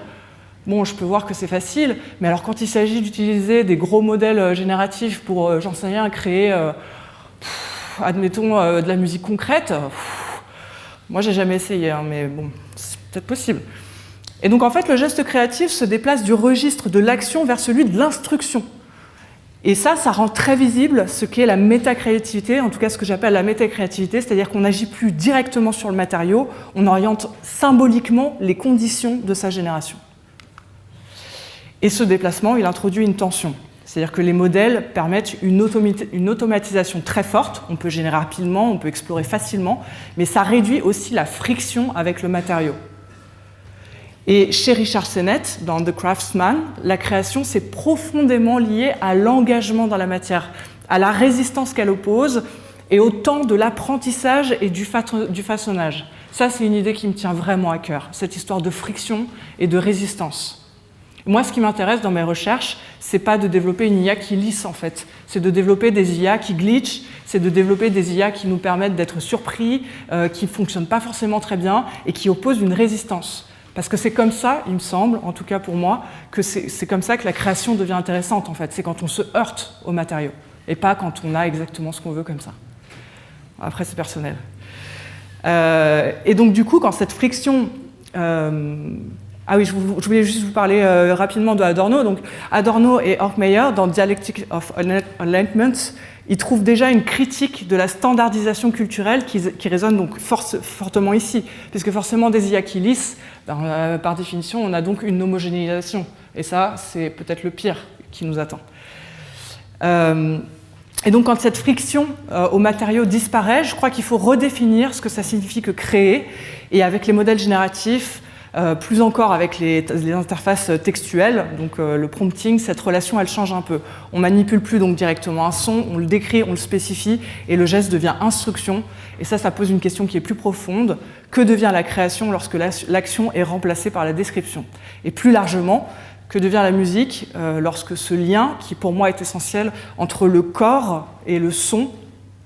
bon, je peux voir que c'est facile, mais alors quand il s'agit d'utiliser des gros modèles génératifs pour, j'en sais rien, créer, admettons, de la musique concrète, moi j'ai jamais essayé, hein, mais bon, c'est peut-être possible. Et donc en fait, le geste créatif se déplace du registre de l'action vers celui de l'instruction. Et ça rend très visible ce qu'est la métacréativité, en tout cas ce que j'appelle la métacréativité, c'est-à-dire qu'on n'agit plus directement sur le matériau, on oriente symboliquement les conditions de sa génération. Et ce déplacement, il introduit une tension. C'est-à-dire que les modèles permettent une automatisation très forte, on peut générer rapidement, on peut explorer facilement, mais ça réduit aussi la friction avec le matériau. Et chez Richard Sennett, dans The Craftsman, la création, c'est profondément lié à l'engagement dans la matière, à la résistance qu'elle oppose et au temps de l'apprentissage et du façonnage. Ça, c'est une idée qui me tient vraiment à cœur, cette histoire de friction et de résistance. Moi, ce qui m'intéresse dans mes recherches, c'est pas de développer une IA qui lisse, en fait. C'est de développer des IA qui glitchent, c'est de développer des IA qui nous permettent d'être surpris, qui ne fonctionnent pas forcément très bien et qui opposent une résistance. Parce que c'est comme ça, il me semble, en tout cas pour moi, que c'est comme ça que la création devient intéressante, en fait. C'est quand on se heurte aux matériaux, et pas quand on a exactement ce qu'on veut comme ça. Après, c'est personnel. Et donc, du coup, quand cette friction... Ah oui, je voulais juste vous parler rapidement de Adorno. Donc, Adorno et Horkheimer, dans Dialectic of Enlightenment, ils trouvent déjà une critique de la standardisation culturelle qui résonne donc fortement ici, puisque forcément des IA qui lissent, par définition, on a donc une homogénéisation. Et ça, c'est peut-être le pire qui nous attend. Et donc, quand cette friction aux matériaux disparaît, je crois qu'il faut redéfinir ce que ça signifie que créer. Et avec les modèles génératifs, plus encore avec les interfaces textuelles, donc le prompting, cette relation elle change un peu. On manipule plus donc directement un son, on le décrit, on le spécifie, et le geste devient instruction. Et ça pose une question qui est plus profonde. Que devient la création lorsque l'action est remplacée par la description? Et plus largement, que devient la musique lorsque ce lien, qui pour moi est essentiel, entre le corps et le son,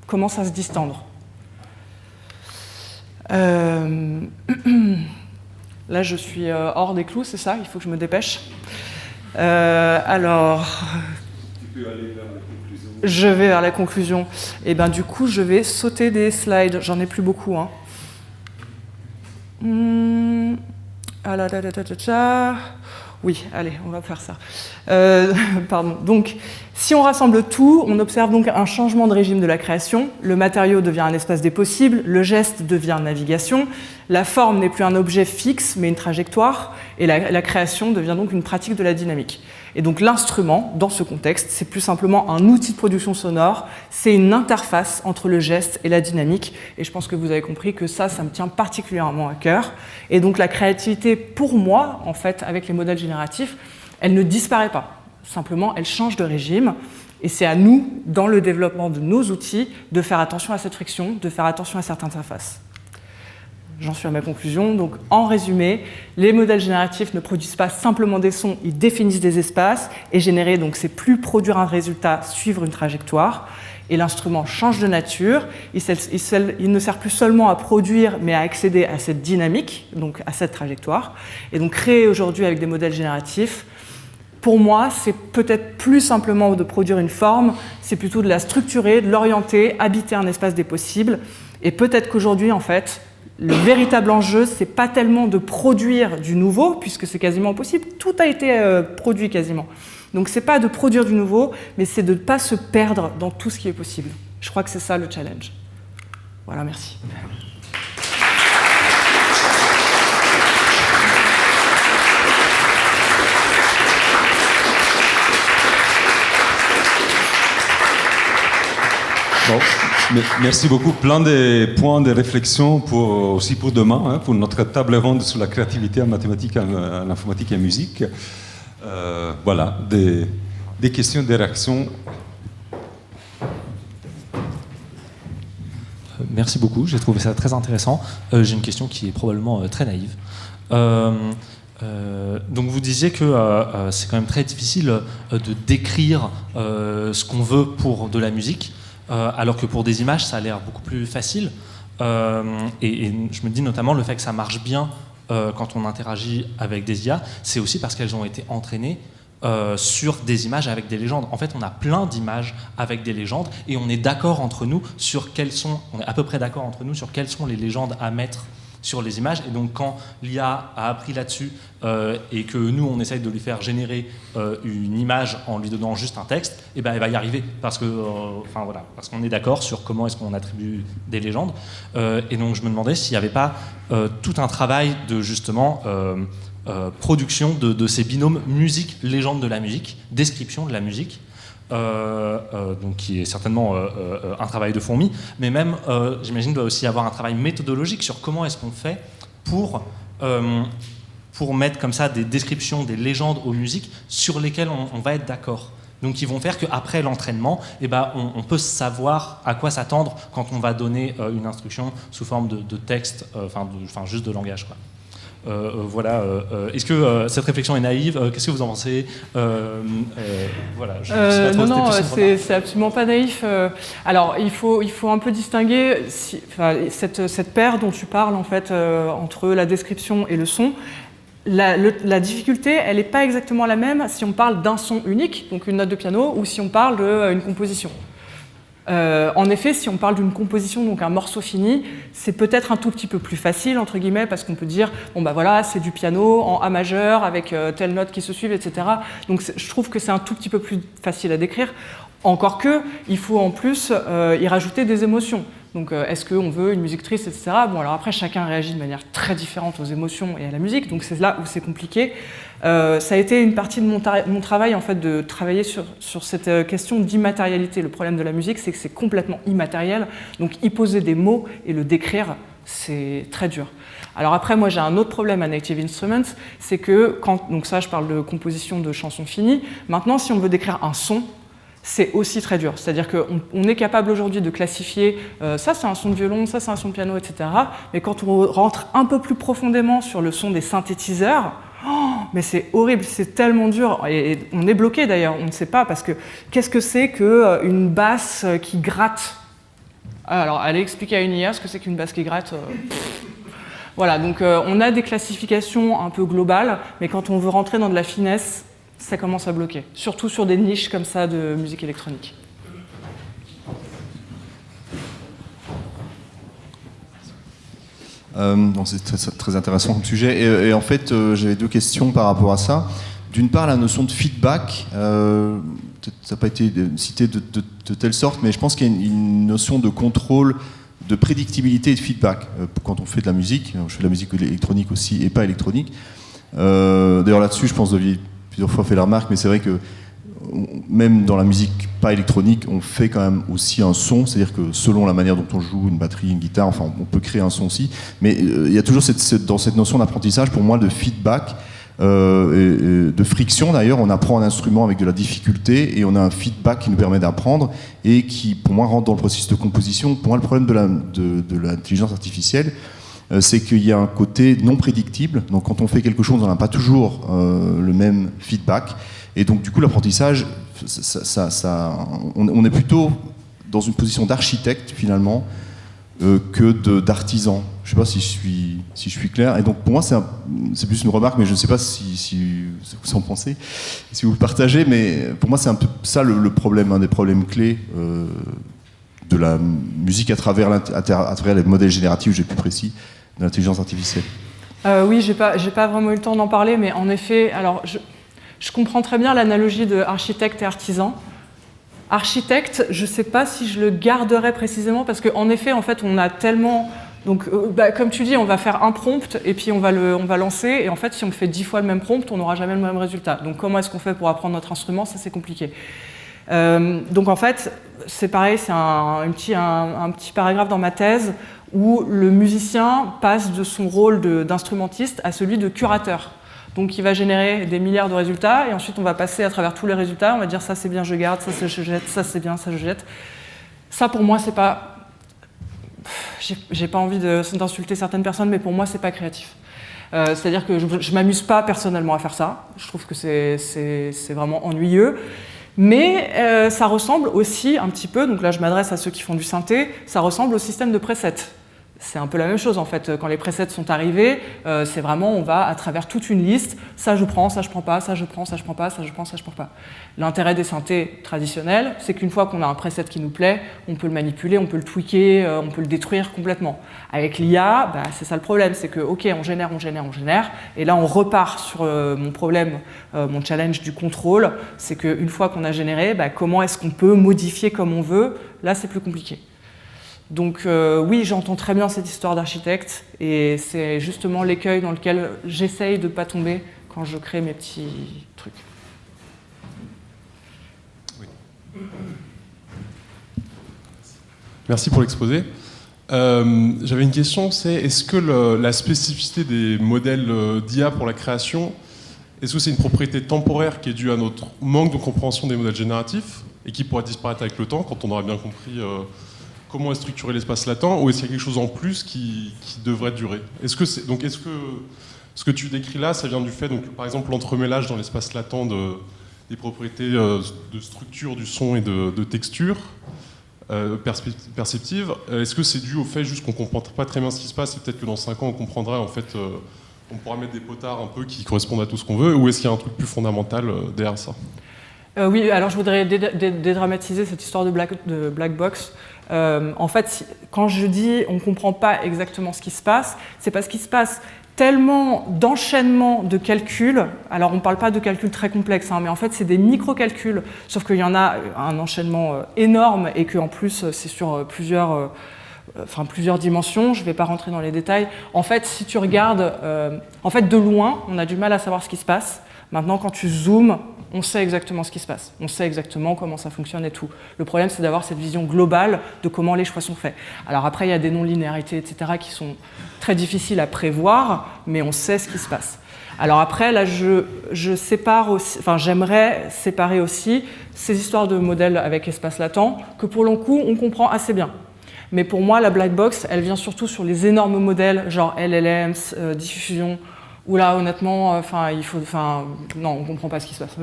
commence à se distendre? Là, je suis hors des clous, c'est ça? Il faut que je me dépêche. Alors... Tu peux aller vers la conclusion. Je vais vers la conclusion. Et bien, du coup, je vais sauter des slides. J'en ai plus beaucoup. Hein. Oui, allez, on va faire ça. Pardon. Donc, si on rassemble tout, on observe donc un changement de régime de la création. Le matériau devient un espace des possibles, le geste devient navigation, la forme n'est plus un objet fixe, mais une trajectoire, et la création devient donc une pratique de la dynamique. Et donc l'instrument, dans ce contexte, c'est plus simplement un outil de production sonore, c'est une interface entre le geste et la dynamique, et je pense que vous avez compris que ça me tient particulièrement à cœur. Et donc la créativité, pour moi, en fait, avec les modèles génératifs, elle ne disparaît pas. Simplement, elle change de régime, et c'est à nous, dans le développement de nos outils, de faire attention à cette friction, de faire attention à cette interface. J'en suis à ma conclusion. Donc, en résumé, les modèles génératifs ne produisent pas simplement des sons, ils définissent des espaces, et générer, donc, c'est plus produire un résultat, suivre une trajectoire. Et l'instrument change de nature, il ne sert plus seulement à produire, mais à accéder à cette dynamique, donc à cette trajectoire. Et donc, créer aujourd'hui avec des modèles génératifs, pour moi, c'est peut-être plus simplement de produire une forme, c'est plutôt de la structurer, de l'orienter, habiter un espace des possibles. Et peut-être qu'aujourd'hui, en fait, le véritable enjeu, c'est pas tellement de produire du nouveau, puisque c'est quasiment impossible, tout a été produit quasiment. Donc c'est pas de produire du nouveau, mais c'est de ne pas se perdre dans tout ce qui est possible. Je crois que c'est ça le challenge. Voilà, merci. Bon, merci beaucoup. Plein de points de réflexion aussi pour demain, hein, pour notre table ronde sur la créativité en mathématiques, en informatique et en musique. Voilà, des questions, des réactions. Merci beaucoup, j'ai trouvé ça très intéressant. J'ai une question qui est probablement très naïve. Donc vous disiez que c'est quand même très difficile de décrire ce qu'on veut pour de la musique. Alors que pour des images, ça a l'air beaucoup plus facile. Et je me dis notamment le fait que ça marche bien quand on interagit avec des IA, c'est aussi parce qu'elles ont été entraînées sur des images avec des légendes. En fait, on a plein d'images avec des légendes et on est d'accord entre nous sur on est à peu près d'accord entre nous sur quelles sont les légendes à mettre sur les images. Et donc quand l'IA a appris là-dessus et que nous on essaye de lui faire générer une image en lui donnant juste un texte, et ben elle va y arriver parce que voilà, parce qu'on est d'accord sur comment est-ce qu'on attribue des légendes. Et donc je me demandais s'il n'y avait pas tout un travail de justement production de ces binômes musique, légende de la musique, description de la musique. Donc qui est certainement un travail de fourmi, mais même, j'imagine, doit aussi y avoir un travail méthodologique sur comment est-ce qu'on fait pour mettre comme ça des descriptions, des légendes aux musiques sur lesquelles on va être d'accord. Donc ils vont faire qu'après l'entraînement, eh ben, on peut savoir à quoi s'attendre quand on va donner une instruction sous forme de texte, juste de langage, quoi. Voilà. Est-ce que cette réflexion est naïve? Qu'est-ce que vous en pensez? Voilà. Non, c'est absolument pas naïf. Alors, il faut un peu distinguer cette paire dont tu parles en fait entre la description et le son. La difficulté, elle n'est pas exactement la même si on parle d'un son unique, donc une note de piano, ou si on parle d'une composition. En effet, si on parle d'une composition, donc un morceau fini, c'est peut-être un tout petit peu plus facile, entre guillemets, parce qu'on peut dire, bon bah voilà, c'est du piano en A majeur, avec telle note qui se suivent, etc. Donc je trouve que c'est un tout petit peu plus facile à décrire. Encore que, il faut en plus y rajouter des émotions. Donc est-ce qu'on veut une musique triste, etc. Bon, alors après, chacun réagit de manière très différente aux émotions et à la musique, donc c'est là où c'est compliqué. Ça a été une partie de mon travail, en fait, de travailler sur cette question d'immatérialité. Le problème de la musique, c'est que c'est complètement immatériel, donc y poser des mots et le décrire, c'est très dur. Alors après, moi j'ai un autre problème à Native Instruments, c'est que donc ça je parle de composition de chansons finies, maintenant si on veut décrire un son, c'est aussi très dur. C'est-à-dire qu'on est capable aujourd'hui de classifier ça c'est un son de violon, ça c'est un son de piano, etc. Mais quand on rentre un peu plus profondément sur le son des synthétiseurs, mais c'est horrible, c'est tellement dur. Et on est bloqué d'ailleurs, on ne sait pas, parce que qu'est-ce que c'est qu'une basse qui gratte? Alors, allez expliquer à une IA ce que c'est qu'une basse qui gratte. Voilà, donc on a des classifications un peu globales, mais quand on veut rentrer dans de la finesse, ça commence à bloquer. Surtout sur des niches comme ça de musique électronique. C'est très intéressant comme sujet. Et en fait, j'avais deux questions par rapport à ça. D'une part, la notion de feedback, ça n'a pas été cité de telle sorte, mais je pense qu'il y a une notion de contrôle, de prédictibilité et de feedback quand on fait de la musique. Je fais de la musique électronique aussi et pas électronique. D'ailleurs là-dessus, je pense que vous aviez plusieurs fois fait la remarque, mais c'est vrai que même dans la musique pas électronique, on fait quand même aussi un son, c'est-à-dire que selon la manière dont on joue une batterie, une guitare, enfin on peut créer un son aussi, mais il y a toujours dans cette notion d'apprentissage, pour moi, de feedback, et de friction d'ailleurs. On apprend un instrument avec de la difficulté et on a un feedback qui nous permet d'apprendre et qui, pour moi, rentre dans le processus de composition. Pour moi, le problème de l'intelligence artificielle, c'est qu'il y a un côté non prédictible. Donc quand on fait quelque chose, on n'a pas toujours le même feedback. Et donc du coup, l'apprentissage, on est plutôt dans une position d'architecte finalement que d'artisan. Je ne sais pas si je suis clair. Et donc pour moi, c'est plus une remarque, mais je ne sais pas si vous en pensez, si vous le partagez. Mais pour moi, c'est un peu ça le problème, un des problèmes clés de la musique à travers les modèles génératifs, j'ai plus précis, de l'intelligence artificielle. Oui, j'ai pas vraiment eu le temps d'en parler, mais en effet, alors je comprends très bien l'analogie de architecte et artisan. Architecte, je ne sais pas si je le garderais précisément, parce qu'en effet, en fait, on a tellement... Donc, comme tu dis, on va faire un prompt, et puis on va lancer, et en fait, si on fait 10 fois le même prompt, on n'aura jamais le même résultat. Donc, comment est-ce qu'on fait pour apprendre notre instrument? Ça, c'est compliqué. Donc, en fait, c'est pareil, c'est un petit paragraphe dans ma thèse, où le musicien passe de son rôle d'instrumentiste à celui de curateur. Donc il va générer des milliards de résultats et ensuite on va passer à travers tous les résultats, on va dire ça c'est bien, je garde, ça je jette, ça c'est bien, ça je jette. Ça pour moi c'est pas... J'ai pas envie d'insulter certaines personnes, mais pour moi c'est pas créatif. C'est-à-dire que je m'amuse pas personnellement à faire ça, je trouve que c'est vraiment ennuyeux. Mais ça ressemble aussi un petit peu, donc là je m'adresse à ceux qui font du synthé, ça ressemble au système de presets. C'est un peu la même chose en fait, quand les presets sont arrivés, c'est vraiment on va à travers toute une liste, ça je prends, ça je prends pas, ça je prends, ça je prends pas, ça je prends, ça je prends pas. L'intérêt des synthés traditionnels, c'est qu'une fois qu'on a un preset qui nous plaît, on peut le manipuler, on peut le tweaker, on peut le détruire complètement. Avec l'IA, c'est ça le problème, c'est que ok, on génère, et là on repart sur mon problème, mon challenge du contrôle, c'est qu'une fois qu'on a généré, comment est-ce qu'on peut modifier comme on veut, là c'est plus compliqué. Donc oui, j'entends très bien cette histoire d'architecte et c'est justement l'écueil dans lequel j'essaye de ne pas tomber quand je crée mes petits trucs. Oui. Merci pour l'exposé. J'avais une question, c'est est-ce que la spécificité des modèles d'IA pour la création, est-ce que c'est une propriété temporaire qui est due à notre manque de compréhension des modèles génératifs et qui pourra disparaître avec le temps quand on aura bien compris comment est structuré l'espace latent, ou est-ce qu'il y a quelque chose en plus qui devrait durer? Est-ce que ce que tu décris là, ça vient du fait, donc, par exemple, l'entremêlage dans l'espace latent des propriétés de structure du son et de texture perceptive? Est-ce que c'est dû au fait juste qu'on ne comprend pas très bien ce qui se passe et peut-être que dans 5 ans on comprendra, en fait, on pourra mettre des potards un peu qui correspondent à tout ce qu'on veut, ou est-ce qu'il y a un truc plus fondamental derrière ça? Oui, alors je voudrais dédramatiser cette histoire de black box. En fait, quand je dis on ne comprend pas exactement ce qui se passe, c'est parce qu'il se passe tellement d'enchaînements de calculs. Alors on ne parle pas de calculs très complexes, mais en fait c'est des micro-calculs, sauf qu'il y en a un enchaînement énorme et qu'en plus c'est sur plusieurs dimensions. Je ne vais pas rentrer dans les détails. En fait, si tu regardes, de loin, on a du mal à savoir ce qui se passe. Maintenant, quand tu zoomes, On sait exactement ce qui se passe. On sait exactement comment ça fonctionne et tout. Le problème, c'est d'avoir cette vision globale de comment les choix sont faits. Alors après, il y a des non-linéarités, etc., qui sont très difficiles à prévoir, mais on sait ce qui se passe. Alors après, là, je sépare aussi, enfin, j'aimerais séparer aussi ces histoires de modèles avec espace latent, que pour le coup, on comprend assez bien. Mais pour moi, la black box, elle vient surtout sur les énormes modèles, genre LLMs, diffusion, où là, honnêtement, non, on comprend pas ce qui se passe.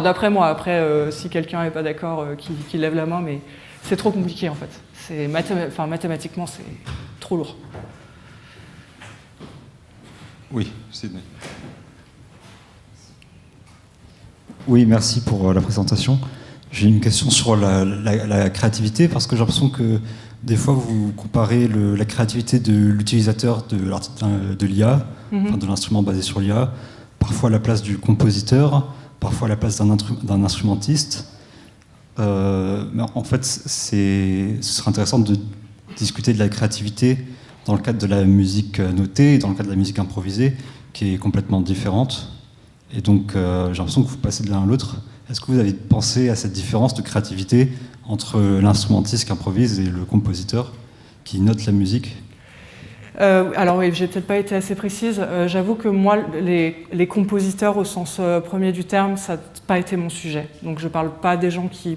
D'après moi, après, si quelqu'un n'est pas d'accord, qu'il lève la main, mais c'est trop compliqué, en fait. Mathématiquement, c'est trop lourd. Oui, Sidney. Oui, merci pour la présentation. J'ai une question sur la créativité, parce que j'ai l'impression que des fois vous comparez la créativité de l'utilisateur de l'IA, enfin, de l'instrument basé sur l'IA, parfois à la place du compositeur, parfois à la place d'un instrumentiste. Mais en fait, ce serait intéressant de discuter de la créativité dans le cadre de la musique notée et dans le cadre de la musique improvisée, qui est complètement différente. Et donc, j'ai l'impression que vous passez de l'un à l'autre. Est-ce que vous avez pensé à cette différence de créativité entre l'instrumentiste qui improvise et le compositeur qui note la musique ? Alors oui, j'ai peut-être pas été assez précise. J'avoue que moi, les compositeurs au sens premier du terme, ça n'a pas été mon sujet. Donc je parle pas des gens qui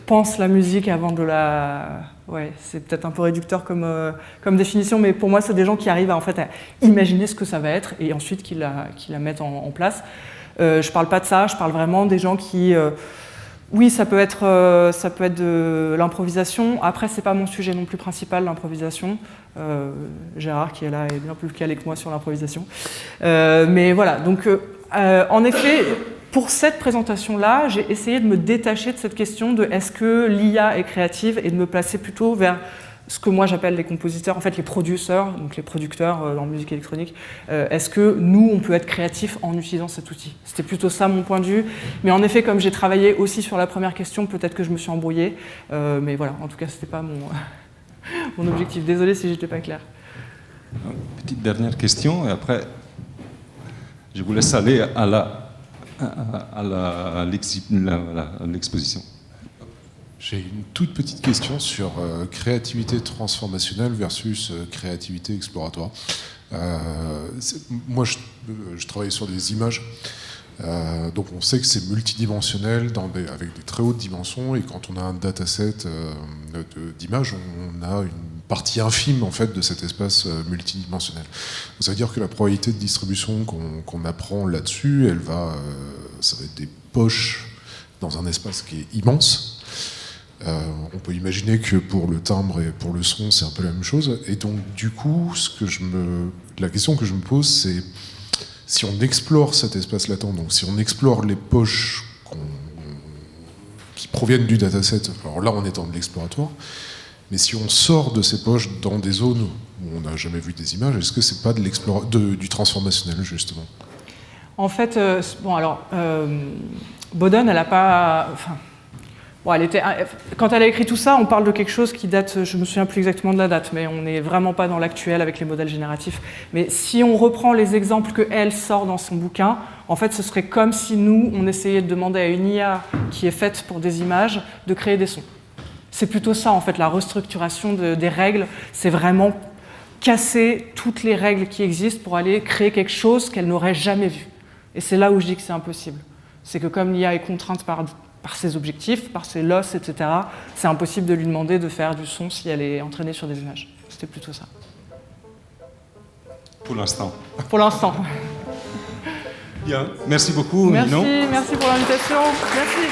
pensent la musique avant de la... Ouais, c'est peut-être un peu réducteur comme définition, mais pour moi, c'est des gens qui arrivent à imaginer ce que ça va être et ensuite qui la mettent en place. Je parle pas de ça, je parle vraiment des gens qui... oui, ça peut être de l'improvisation. Après, c'est pas mon sujet non plus principal, l'improvisation. Gérard, qui est là, est bien plus calé que moi sur l'improvisation. Mais voilà, donc en effet, pour cette présentation-là, j'ai essayé de me détacher de cette question de est-ce que l'IA est créative et de me placer plutôt vers ce que moi j'appelle les compositeurs, en fait les producteurs, donc les producteurs en musique électronique. Est-ce que nous, on peut être créatifs en utilisant cet outil ? C'était plutôt ça mon point de vue. Mais en effet, comme j'ai travaillé aussi sur la première question, peut-être que je me suis embrouillée. Mais voilà, en tout cas, c'était pas mon objectif. Désolé si j'étais pas claire. Petite dernière question, et après, je vous laisse aller à l'exposition. J'ai une toute petite question sur créativité transformationnelle versus créativité exploratoire. Moi, je travaille sur des images, donc on sait que c'est multidimensionnel avec des très hautes dimensions, et quand on a un dataset d'images, on a une partie infime en fait de cet espace multidimensionnel. Donc, ça veut dire que la probabilité de distribution qu'on apprend là-dessus, ça va être des poches dans un espace qui est immense. On peut imaginer que pour le timbre et pour le son, c'est un peu la même chose. Et donc, du coup, la question que je me pose, c'est si on explore cet espace latent, donc si on explore les poches qui proviennent du dataset, alors là, on est dans de l'exploratoire, mais si on sort de ces poches dans des zones où on n'a jamais vu des images, est-ce que c'est pas du transformationnel, justement ? En fait, Bodden, elle n'a pas... quand elle a écrit tout ça, on parle de quelque chose qui date, je ne me souviens plus exactement de la date, mais on n'est vraiment pas dans l'actuel avec les modèles génératifs. Mais si on reprend les exemples qu'elle sort dans son bouquin, en fait, ce serait comme si nous, on essayait de demander à une IA qui est faite pour des images de créer des sons. C'est plutôt ça, en fait, la restructuration des règles. C'est vraiment casser toutes les règles qui existent pour aller créer quelque chose qu'elle n'aurait jamais vu. Et c'est là où je dis que c'est impossible. C'est que comme l'IA est contrainte par ses objectifs, par ses loss, etc., c'est impossible de lui demander de faire du son si elle est entraînée sur des images. C'était plutôt ça. Pour l'instant. Pour l'instant. Bien. Merci beaucoup, Merci, Ninon. merci pour l'invitation. Merci.